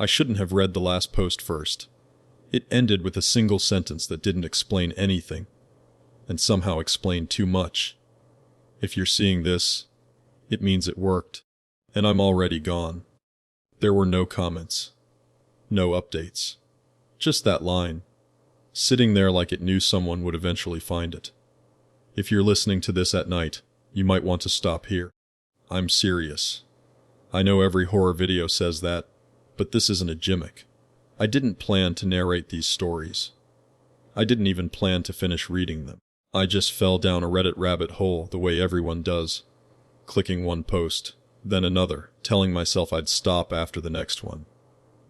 I shouldn't have read the last post first. It ended with a single sentence that didn't explain anything, and somehow explained too much. If you're seeing this, it means it worked, and I'm already gone. There were no comments, no updates, just that line, sitting there like it knew someone would eventually find it. If you're listening to this at night, you might want to stop here. I'm serious. I know every horror video says that, but this isn't a gimmick. I didn't plan to narrate these stories. I didn't even plan to finish reading them. I just fell down a Reddit rabbit hole the way everyone does, clicking one post, then another, telling myself I'd stop after the next one.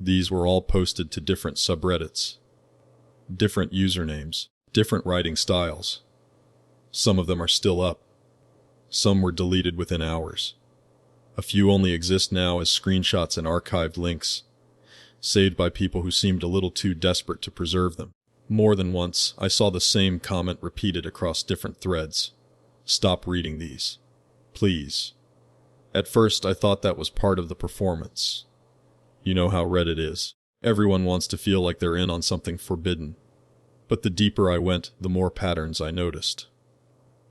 These were all posted to different subreddits, different usernames, different writing styles. Some of them are still up. Some were deleted within hours. A few only exist now as screenshots and archived links, saved by people who seemed a little too desperate to preserve them. More than once, I saw the same comment repeated across different threads. Stop reading these. Please. At first, I thought that was part of the performance. You know how Reddit is. Everyone wants to feel like they're in on something forbidden. But the deeper I went, the more patterns I noticed.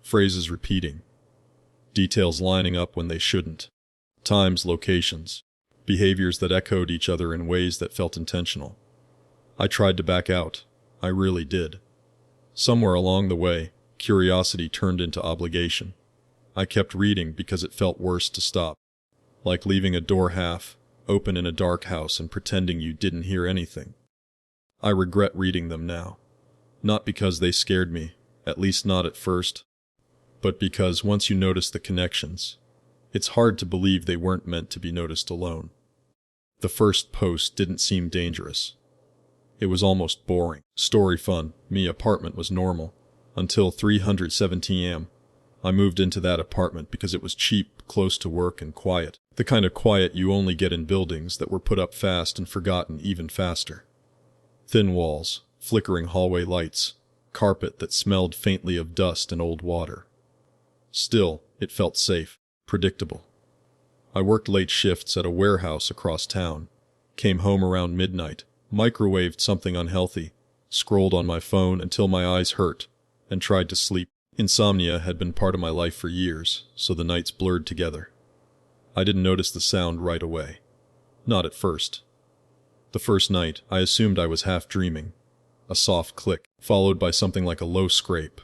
Phrases repeating. Details lining up when they shouldn't. Times, locations. Behaviors that echoed each other in ways that felt intentional. I tried to back out. I really did. Somewhere along the way, curiosity turned into obligation. I kept reading because it felt worse to stop. Like leaving a door half open in a dark house and pretending you didn't hear anything. I regret reading them now. Not because they scared me, at least not at first, but because once you notice the connections, it's hard to believe they weren't meant to be noticed alone. The first post didn't seem dangerous. It was almost boring. Story fun. Me apartment was normal. Until 317 am. I moved into that apartment because it was cheap, close to work, and quiet. The kind of quiet you only get in buildings that were put up fast and forgotten even faster. Thin walls, flickering hallway lights, carpet that smelled faintly of dust and old water. Still, it felt safe, predictable. I worked late shifts at a warehouse across town, came home around midnight, microwaved something unhealthy, scrolled on my phone until my eyes hurt, and tried to sleep. Insomnia had been part of my life for years, so the nights blurred together. I didn't notice the sound right away. Not at first. The first night, I assumed I was half dreaming. A soft click, followed by something like a low scrape.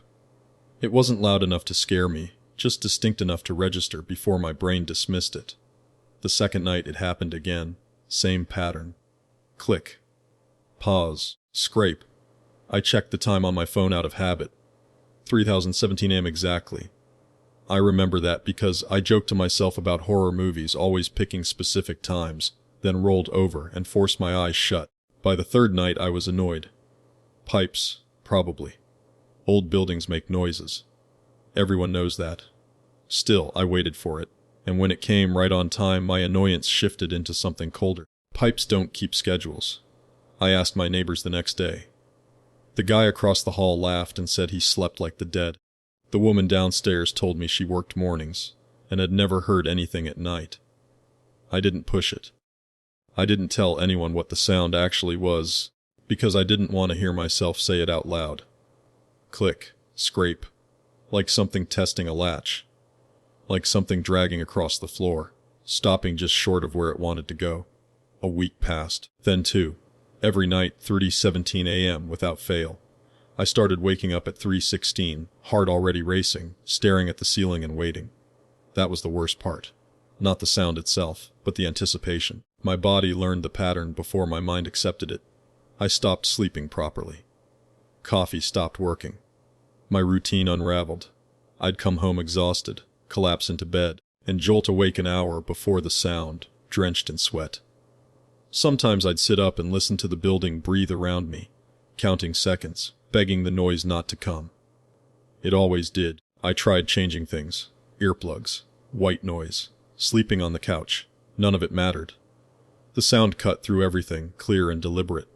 It wasn't loud enough to scare me, just distinct enough to register before my brain dismissed it. The second night it happened again, same pattern. Click. Pause. Scrape. I checked the time on my phone out of habit. 3017 am exactly. I remember that because I joked to myself about horror movies always picking specific times, then rolled over and forced my eyes shut. By the third night I was annoyed. Pipes, probably. Old buildings make noises. Everyone knows that. Still, I waited for it, and when it came right on time, my annoyance shifted into something colder. Pipes don't keep schedules. I asked my neighbors the next day. The guy across the hall laughed and said he slept like the dead. The woman downstairs told me she worked mornings, and had never heard anything at night. I didn't push it. I didn't tell anyone what the sound actually was, because I didn't want to hear myself say it out loud. Click, scrape, like something testing a latch, like something dragging across the floor, stopping just short of where it wanted to go. A week passed, then two. Every night, 3:17 am without fail. I started waking up at 3:16, heart already racing, staring at the ceiling and waiting. That was the worst part. Not the sound itself, but the anticipation. My body learned the pattern before my mind accepted it. I stopped sleeping properly. Coffee stopped working. My routine unraveled. I'd come home exhausted, collapse into bed, and jolt awake an hour before the sound, drenched in sweat. Sometimes I'd sit up and listen to the building breathe around me, counting seconds, begging the noise not to come. It always did. I tried changing things. Earplugs, white noise, sleeping on the couch. None of it mattered. The sound cut through everything, clear and deliberate.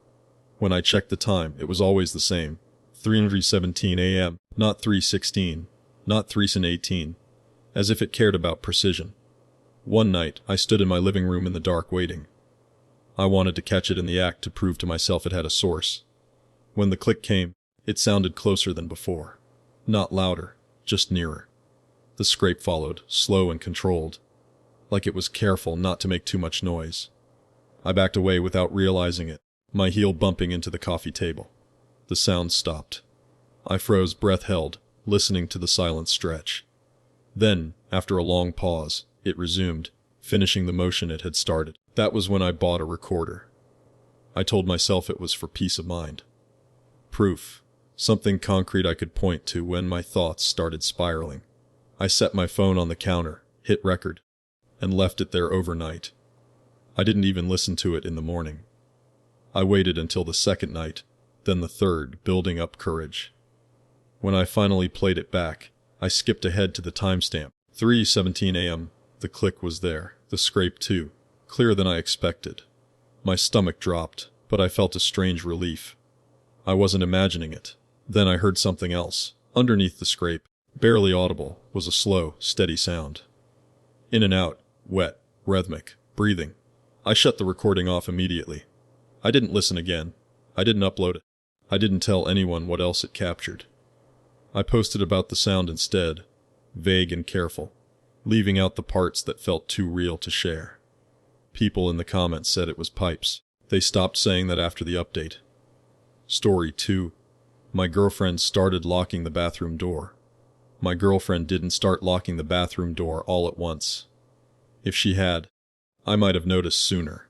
When I checked the time, it was always the same. 3:17 am, not 3:16, not 3:18, as if it cared about precision. One night, I stood in my living room in the dark waiting. I wanted to catch it in the act to prove to myself it had a source. When the click came, it sounded closer than before. Not louder, just nearer. The scrape followed, slow and controlled, like it was careful not to make too much noise. I backed away without realizing it, my heel bumping into the coffee table. The sound stopped. I froze, breath held, listening to the silence stretch. Then, after a long pause, it resumed, finishing the motion it had started. That was when I bought a recorder. I told myself it was for peace of mind. Proof. Something concrete I could point to when my thoughts started spiraling. I set my phone on the counter, hit record, and left it there overnight. I didn't even listen to it in the morning. I waited until the second night, then the third, building up courage. When I finally played it back, I skipped ahead to the timestamp. 3:17 a.m. The click was there, the scrape too, clearer than I expected. My stomach dropped, but I felt a strange relief. I wasn't imagining it. Then I heard something else. Underneath the scrape, barely audible, was a slow, steady sound. In and out, wet, rhythmic, breathing. I shut the recording off immediately. I didn't listen again. I didn't upload it. I didn't tell anyone what else it captured. I posted about the sound instead, vague and careful, leaving out the parts that felt too real to share. People in the comments said it was pipes. They stopped saying that after the update. Story 2. My girlfriend started locking the bathroom door. My girlfriend didn't start locking the bathroom door all at once. If she had, I might have noticed sooner.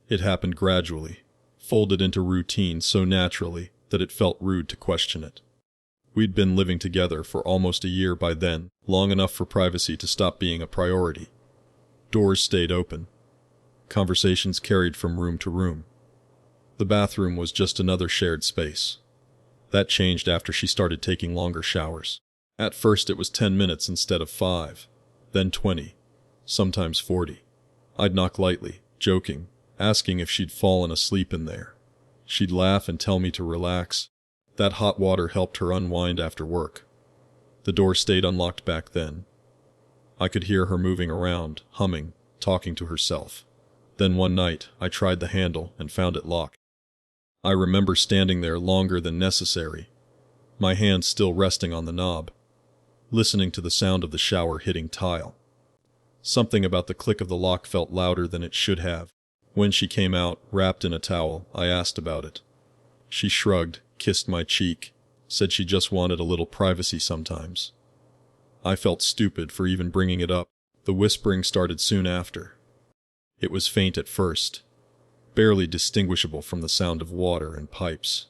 It happened gradually, folded into routine so naturally that it felt rude to question it. We'd been living together for almost a year by then, long enough for privacy to stop being a priority. Doors stayed open. Conversations carried from room to room. The bathroom was just another shared space. That changed after she started taking longer showers. At first it was 10 minutes instead of 5, then 20, sometimes 40. I'd knock lightly, joking, asking if she'd fallen asleep in there. She'd laugh and tell me to relax. That hot water helped her unwind after work. The door stayed unlocked back then. I could hear her moving around, humming, talking to herself. Then one night, I tried the handle and found it locked. I remember standing there longer than necessary, my hand still resting on the knob, listening to the sound of the shower hitting tile. Something about the click of the lock felt louder than it should have. When she came out, wrapped in a towel, I asked about it. She shrugged, kissed my cheek, said she just wanted a little privacy sometimes. I felt stupid for even bringing it up. The whispering started soon after. It was faint at first, barely distinguishable from the sound of water and pipes.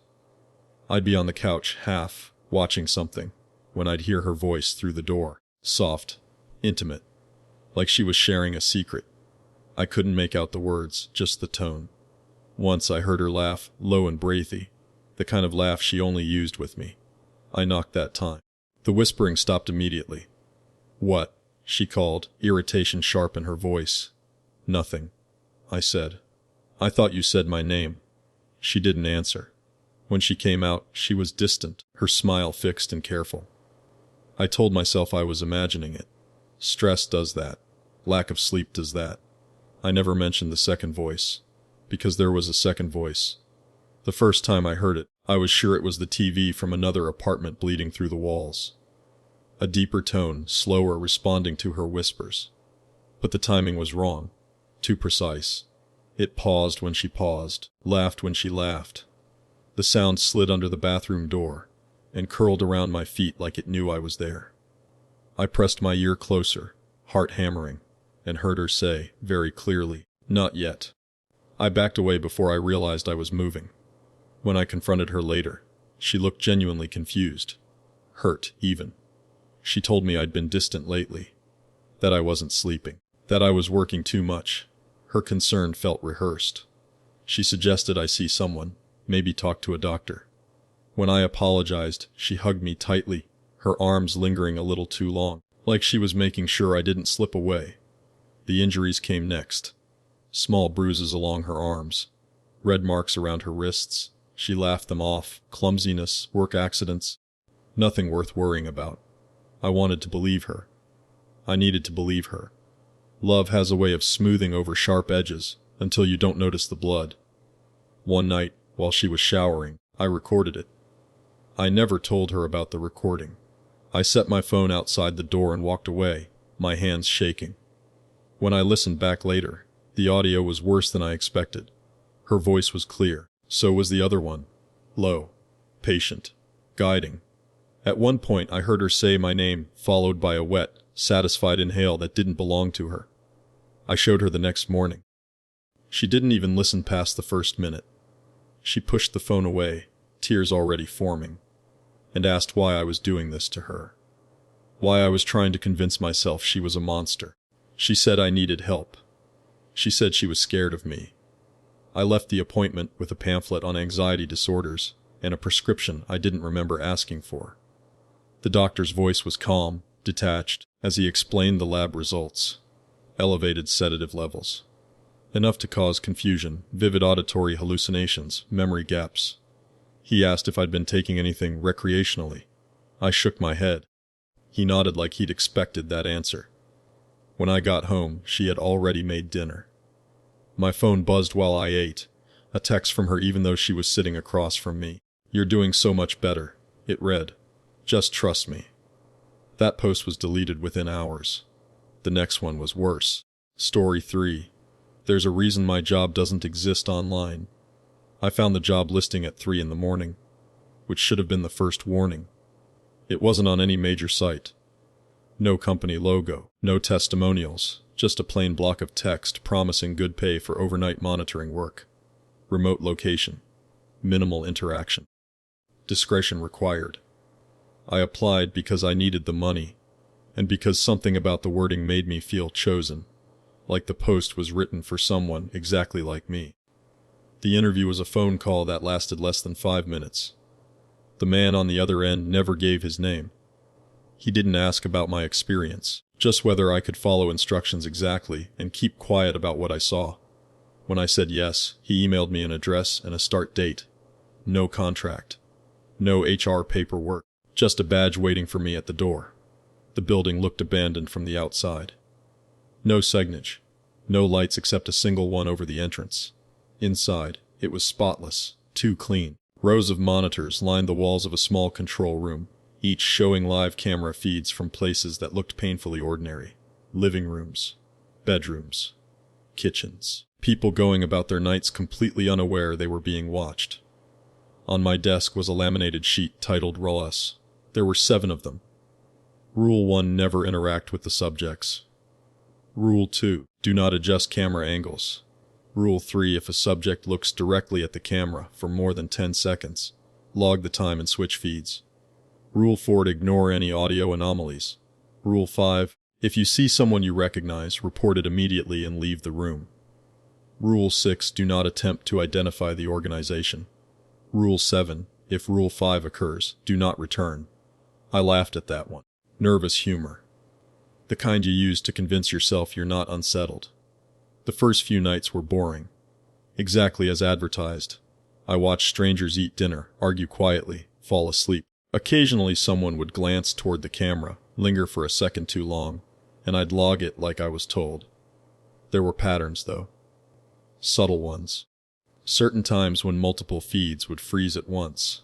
I'd be on the couch, half, watching something, when I'd hear her voice through the door, soft, intimate, like she was sharing a secret. I couldn't make out the words, just the tone. Once I heard her laugh, low and breathy, the kind of laugh she only used with me. I knocked that time. The whispering stopped immediately. "What?" she called, irritation sharp in her voice. "Nothing," I said. "I thought you said my name." She didn't answer. When she came out, she was distant, her smile fixed and careful. I told myself I was imagining it. Stress does that. Lack of sleep does that. I never mentioned the second voice, because there was a second voice. The first time I heard it, I was sure it was the TV from another apartment bleeding through the walls. A deeper tone, slower, responding to her whispers. But the timing was wrong. Too precise. It paused when she paused, laughed when she laughed. The sound slid under the bathroom door, and curled around my feet like it knew I was there. I pressed my ear closer, heart hammering, and heard her say, very clearly, "Not yet." I backed away before I realized I was moving. When I confronted her later, she looked genuinely confused. Hurt, even. She told me I'd been distant lately, that I wasn't sleeping, that I was working too much. Her concern felt rehearsed. She suggested I see someone, maybe talk to a doctor. When I apologized, she hugged me tightly, her arms lingering a little too long, like she was making sure I didn't slip away. The injuries came next. Small bruises along her arms, red marks around her wrists. She laughed them off. Clumsiness, work accidents. Nothing worth worrying about. I wanted to believe her. I needed to believe her. Love has a way of smoothing over sharp edges, until you don't notice the blood. One night, while she was showering, I recorded it. I never told her about the recording. I set my phone outside the door and walked away, my hands shaking. When I listened back later, the audio was worse than I expected. Her voice was clear, so was the other one. Low, patient, guiding. At one point I heard her say my name, followed by a wet, satisfied inhale that didn't belong to her. I showed her the next morning. She didn't even listen past the first minute. She pushed the phone away, tears already forming, and asked why I was doing this to her. Why I was trying to convince myself she was a monster. She said I needed help. She said she was scared of me. I left the appointment with a pamphlet on anxiety disorders and a prescription I didn't remember asking for. The doctor's voice was calm, detached, as he explained the lab results. Elevated sedative levels. Enough to cause confusion, vivid auditory hallucinations, memory gaps. He asked if I'd been taking anything recreationally. I shook my head. He nodded like he'd expected that answer. When I got home, she had already made dinner. My phone buzzed while I ate. A text from her even though she was sitting across from me. "You're doing so much better," it read. "Just trust me." That post was deleted within hours. The next one was worse. Story 3. There's a reason my job doesn't exist online. I found the job listing at 3 in the morning, which should have been the first warning. It wasn't on any major site. No company logo, no testimonials, just a plain block of text promising good pay for overnight monitoring work. Remote location. Minimal interaction. Discretion required. I applied because I needed the money, and because something about the wording made me feel chosen, like the post was written for someone exactly like me. The interview was a phone call that lasted less than 5 minutes. The man on the other end never gave his name. He didn't ask about my experience, just whether I could follow instructions exactly and keep quiet about what I saw. When I said yes, he emailed me an address and a start date. No contract. No HR paperwork. Just a badge waiting for me at the door. The building looked abandoned from the outside. No signage. No lights except a single one over the entrance. Inside, it was spotless, too clean. Rows of monitors lined the walls of a small control room, each showing live camera feeds from places that looked painfully ordinary. Living rooms, bedrooms, kitchens. People going about their nights completely unaware they were being watched. On my desk was a laminated sheet titled RAWS. There were 7 of them. Rule 1: never interact with the subjects. Rule 2: do not adjust camera angles. Rule 3: if a subject looks directly at the camera for more than 10 seconds, log the time and switch feeds. Rule 4: ignore any audio anomalies. Rule 5: if you see someone you recognize, report it immediately and leave the room. Rule 6: do not attempt to identify the organization. Rule 7: if Rule 5 occurs, do not return. I laughed at that one. Nervous humor. The kind you use to convince yourself you're not unsettled. The first few nights were boring. Exactly as advertised. I watched strangers eat dinner, argue quietly, fall asleep. Occasionally someone would glance toward the camera, linger for a second too long, and I'd log it like I was told. There were patterns, though. Subtle ones. Certain times when multiple feeds would freeze at once.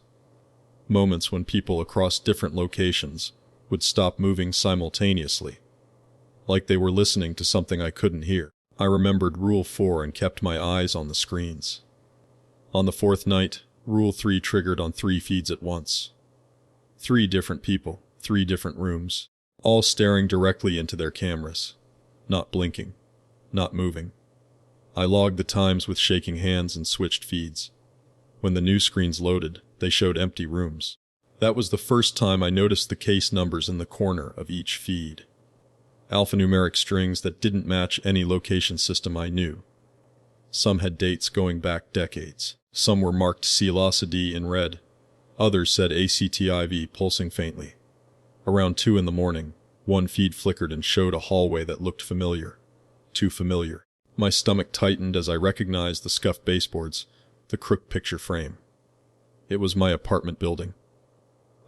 Moments when people across different locations would stop moving simultaneously, like they were listening to something I couldn't hear. I remembered Rule 4 and kept my eyes on the screens. On the 4th night, Rule 3 triggered on 3 feeds at once. 3 different people, 3 different rooms, all staring directly into their cameras, not blinking, not moving. I logged the times with shaking hands and switched feeds. When the new screens loaded, they showed empty rooms. That was the first time I noticed the case numbers in the corner of each feed. Alphanumeric strings that didn't match any location system I knew. Some had dates going back decades. Some were marked CLOSD in red. Others said ACTIV pulsing faintly. Around 2 in the morning, one feed flickered and showed a hallway that looked familiar. Too familiar. My stomach tightened as I recognized the scuffed baseboards, the crooked picture frame. It was my apartment building.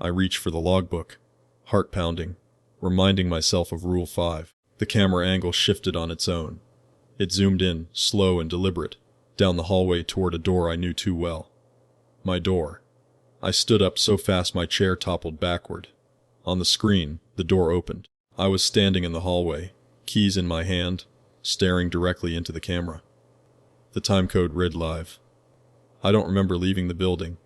I reached for the logbook, heart pounding, reminding myself of Rule 5. The camera angle shifted on its own. It zoomed in, slow and deliberate, down the hallway toward a door I knew too well. My door. I stood up so fast my chair toppled backward. On the screen, the door opened. I was standing in the hallway, keys in my hand, staring directly into the camera. The timecode read live. I don't remember leaving the building.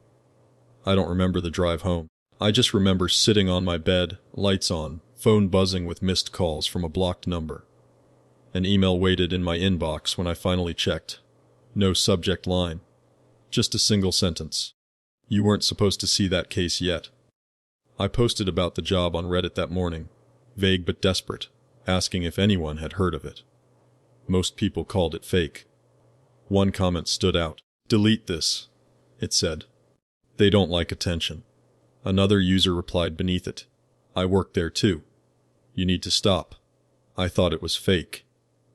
I don't remember the drive home. I just remember sitting on my bed, lights on, phone buzzing with missed calls from a blocked number. An email waited in my inbox when I finally checked. No subject line. Just a single sentence. You weren't supposed to see that case yet. I posted about the job on Reddit that morning, vague but desperate, asking if anyone had heard of it. Most people called it fake. One comment stood out. "Delete this," it said. "They don't like attention." Another user replied beneath it. "I work there too. You need to stop." I thought it was fake.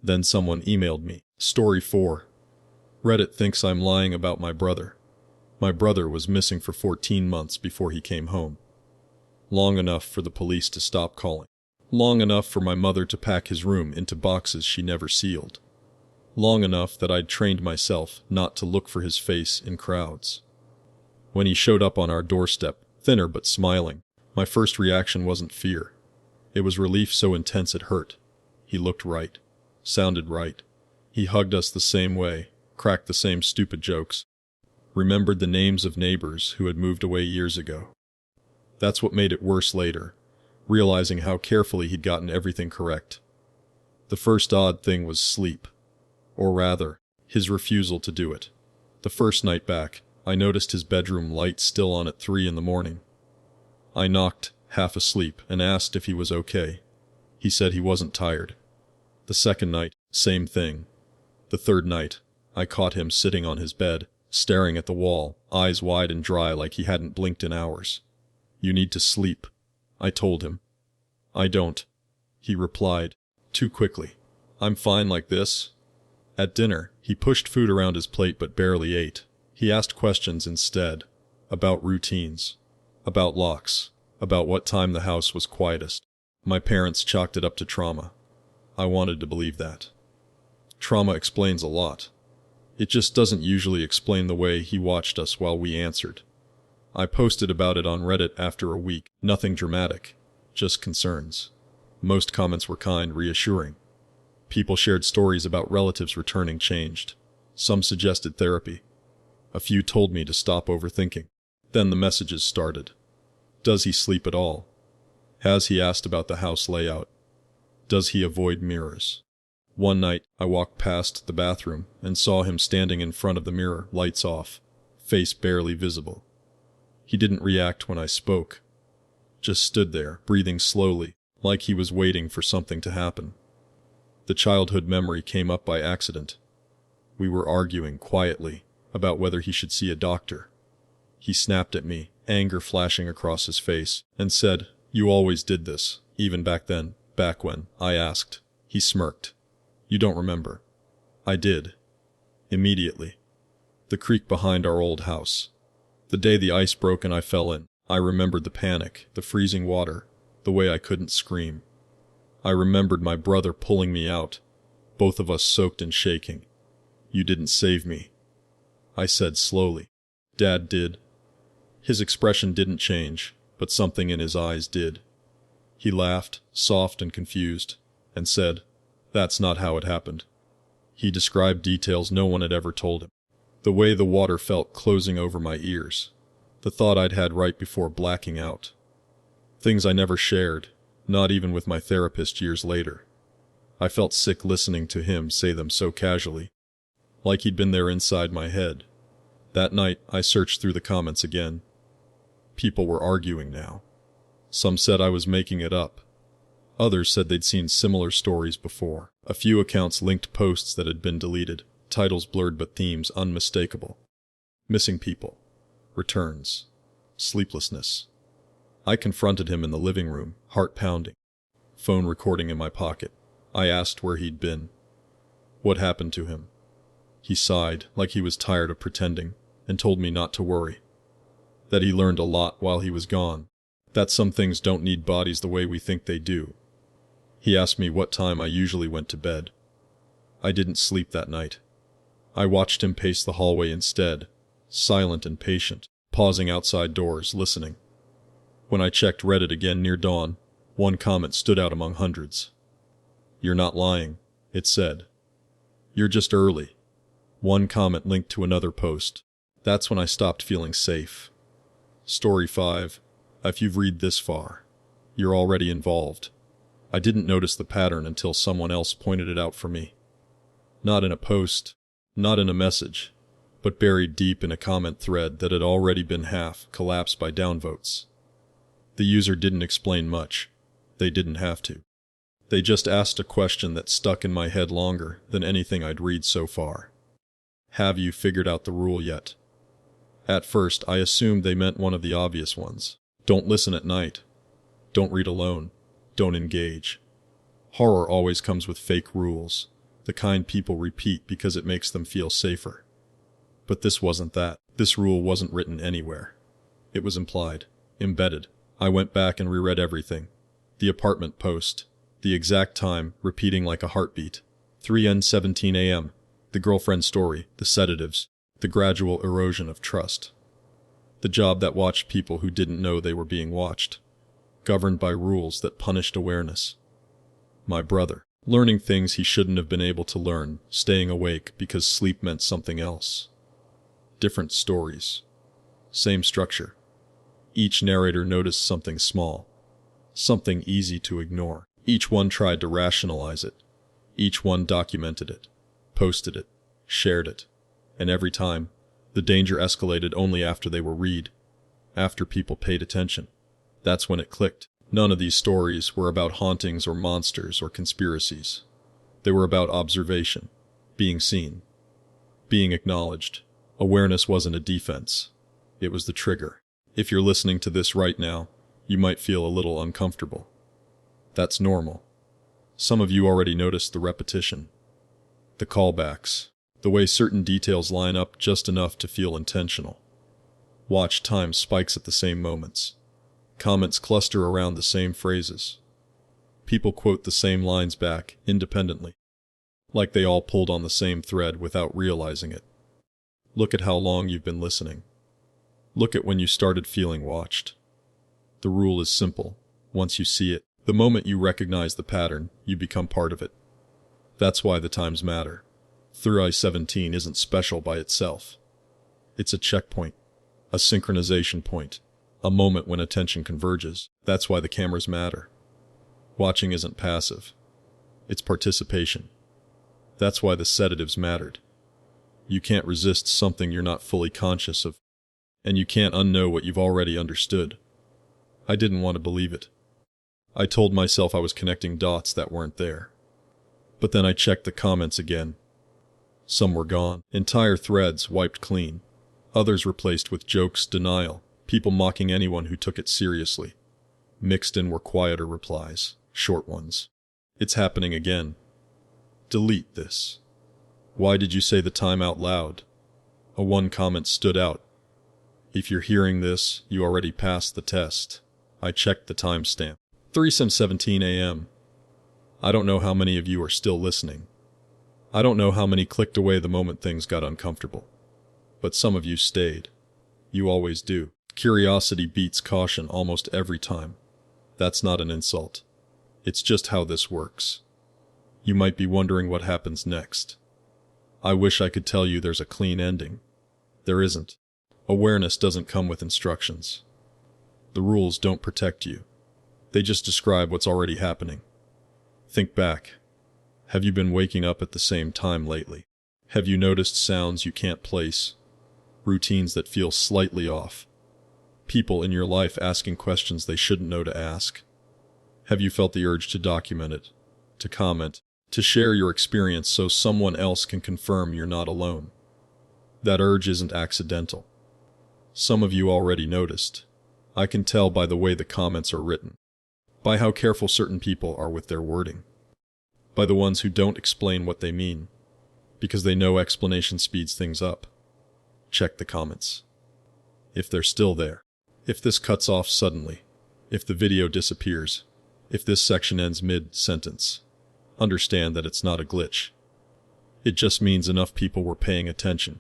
Then someone emailed me. Story 4. Reddit thinks I'm lying about my brother. My brother was missing for 14 months before he came home. Long enough for the police to stop calling. Long enough for my mother to pack his room into boxes she never sealed. Long enough that I'd trained myself not to look for his face in crowds. When he showed up on our doorstep, thinner but smiling, my first reaction wasn't fear. It was relief so intense it hurt. He looked right. Sounded right. He hugged us the same way, cracked the same stupid jokes, remembered the names of neighbors who had moved away years ago. That's what made it worse later, realizing how carefully he'd gotten everything correct. The first odd thing was sleep. Or rather, his refusal to do it. The first night back, I noticed his bedroom light still on at 3 in the morning. I knocked, half asleep, and asked if he was okay. He said he wasn't tired. The second night, same thing. The third night, I caught him sitting on his bed, staring at the wall, eyes wide and dry like he hadn't blinked in hours. "You need to sleep," I told him. "I don't," he replied, too quickly. "I'm fine like this." At dinner, he pushed food around his plate but barely ate. He asked questions instead, about routines, about locks, about what time the house was quietest. My parents chalked it up to trauma. I wanted to believe that. Trauma explains a lot. It just doesn't usually explain the way he watched us while we answered. I posted about it on Reddit after a week. Nothing dramatic, just concerns. Most comments were kind, reassuring. People shared stories about relatives returning changed. Some suggested therapy. A few told me to stop overthinking. Then the messages started. Does he sleep at all? Has he asked about the house layout? Does he avoid mirrors? One night, I walked past the bathroom and saw him standing in front of the mirror, lights off, face barely visible. He didn't react when I spoke. Just stood there, breathing slowly, like he was waiting for something to happen. The childhood memory came up by accident. We were arguing quietly about whether he should see a doctor. He snapped at me, anger flashing across his face, and said, "You always did this, even back then." Back when, I asked. He smirked. "You don't remember." I did. Immediately. The creek behind our old house. The day the ice broke and I fell in. I remembered the panic, the freezing water, the way I couldn't scream. I remembered my brother pulling me out, both of us soaked and shaking. "You didn't save me," I said slowly. "Dad did." His expression didn't change, but something in his eyes did. He laughed, soft and confused, and said, "That's not how it happened." He described details no one had ever told him. The way the water felt closing over my ears. The thought I'd had right before blacking out. Things I never shared, not even with my therapist years later. I felt sick listening to him say them so casually, like he'd been there inside my head. That night, I searched through the comments again. People were arguing now. Some said I was making it up. Others said they'd seen similar stories before. A few accounts linked posts that had been deleted, titles blurred but themes unmistakable. Missing people. Returns. Sleeplessness. I confronted him in the living room, heart pounding. Phone recording in my pocket. I asked where he'd been. What happened to him? He sighed, like he was tired of pretending, and told me not to worry. That he learned a lot while he was gone. That some things don't need bodies the way we think they do. He asked me what time I usually went to bed. I didn't sleep that night. I watched him pace the hallway instead, silent and patient, pausing outside doors, listening. When I checked Reddit again near dawn, one comment stood out among hundreds. "You're not lying," it said. "You're just early." One comment linked to another post. That's when I stopped feeling safe. Story 5. If you've read this far, you're already involved. I didn't notice the pattern until someone else pointed it out for me. Not in a post, not in a message, but buried deep in a comment thread that had already been half collapsed by downvotes. The user didn't explain much. They didn't have to. They just asked a question that stuck in my head longer than anything I'd read so far. Have you figured out the rule yet? At first, I assumed they meant one of the obvious ones. Don't listen at night. Don't read alone. Don't engage. Horror always comes with fake rules, the kind people repeat because it makes them feel safer. But this wasn't that. This rule wasn't written anywhere. It was implied, embedded. I went back and reread everything. The apartment post, the exact time, repeating like a heartbeat. 3:17 a.m., the girlfriend story, the sedatives, the gradual erosion of trust. The job that watched people who didn't know they were being watched, governed by rules that punished awareness. My brother, learning things he shouldn't have been able to learn, staying awake because sleep meant something else. Different stories. Same structure. Each narrator noticed something small, something easy to ignore. Each one tried to rationalize it. Each one documented it, posted it, shared it. And every time, the danger escalated only after they were read, after people paid attention. That's when it clicked. None of these stories were about hauntings or monsters or conspiracies. They were about observation, being seen, being acknowledged. Awareness wasn't a defense. It was the trigger. If you're listening to this right now, you might feel a little uncomfortable. That's normal. Some of you already noticed the repetition, the callbacks, the way certain details line up just enough to feel intentional. Watch time spikes at the same moments. Comments cluster around the same phrases. People quote the same lines back, independently, like they all pulled on the same thread without realizing it. Look at how long you've been listening. Look at when you started feeling watched. The rule is simple. Once you see it, the moment you recognize the pattern, you become part of it. That's why the times matter. 3:17 isn't special by itself. It's a checkpoint, a synchronization point, a moment when attention converges. That's why the cameras matter. Watching isn't passive. It's participation. That's why the sedatives mattered. You can't resist something you're not fully conscious of, and you can't unknow what you've already understood. I didn't want to believe it. I told myself I was connecting dots that weren't there. But then I checked the comments again. Some were gone. Entire threads wiped clean. Others replaced with jokes, denial, people mocking anyone who took it seriously. Mixed in were quieter replies, short ones. It's happening again. Delete this. Why did you say the time out loud? A one comment stood out. If you're hearing this, you already passed the test. I checked the timestamp. 3:17 a.m. I don't know how many of you are still listening. I don't know how many clicked away the moment things got uncomfortable. But some of you stayed. You always do. Curiosity beats caution almost every time. That's not an insult. It's just how this works. You might be wondering what happens next. I wish I could tell you there's a clean ending. There isn't. Awareness doesn't come with instructions. The rules don't protect you. They just describe what's already happening. Think back. Have you been waking up at the same time lately? Have you noticed sounds you can't place? Routines that feel slightly off? People in your life asking questions they shouldn't know to ask? Have you felt the urge to document it, to comment, to share your experience so someone else can confirm you're not alone? That urge isn't accidental. Some of you already noticed. I can tell by the way the comments are written, by how careful certain people are with their wording, by the ones who don't explain what they mean, because they know explanation speeds things up. Check the comments. If they're still there, if this cuts off suddenly, if the video disappears, if this section ends mid-sentence, understand that it's not a glitch. It just means enough people were paying attention.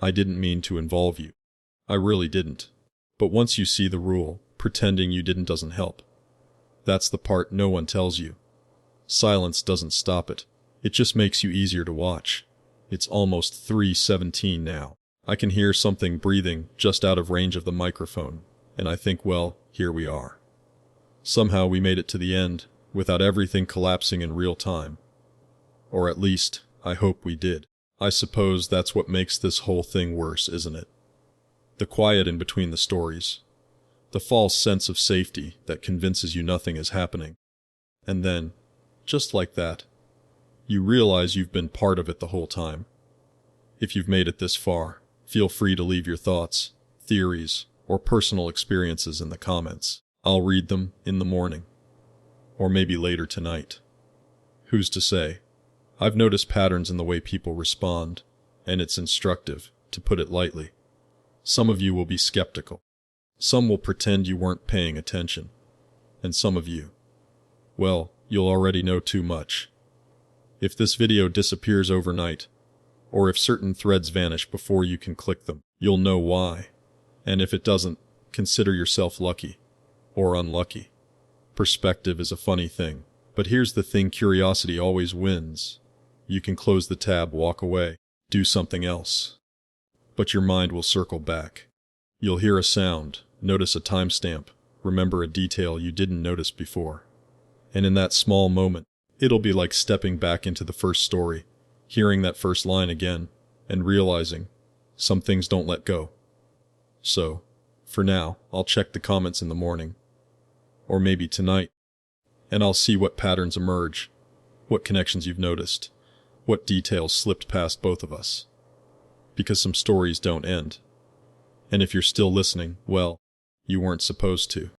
I didn't mean to involve you. I really didn't. But once you see the rule, pretending you didn't doesn't help. That's the part no one tells you. Silence doesn't stop it. It just makes you easier to watch. It's almost 3:17 now. I can hear something breathing just out of range of the microphone, and I think, well, here we are. Somehow we made it to the end, without everything collapsing in real time. Or at least, I hope we did. I suppose that's what makes this whole thing worse, isn't it? The quiet in between the stories. The false sense of safety that convinces you nothing is happening. And then, just like that, you realize you've been part of it the whole time. If you've made it this far, feel free to leave your thoughts, theories, or personal experiences in the comments. I'll read them in the morning. Or maybe later tonight. Who's to say? I've noticed patterns in the way people respond, and it's instructive, to put it lightly. Some of you will be skeptical. Some will pretend you weren't paying attention. And some of you, well, you'll already know too much. If this video disappears overnight, or if certain threads vanish before you can click them, you'll know why. And if it doesn't, consider yourself lucky. Or unlucky. Perspective is a funny thing. But here's the thing, curiosity always wins. You can close the tab, walk away, do something else. But your mind will circle back. You'll hear a sound, notice a timestamp, remember a detail you didn't notice before. And in that small moment, it'll be like stepping back into the first story, hearing that first line again, and realizing some things don't let go. So, for now, I'll check the comments in the morning. Or maybe tonight. And I'll see what patterns emerge, what connections you've noticed, what details slipped past both of us. Because some stories don't end. And if you're still listening, well, you weren't supposed to.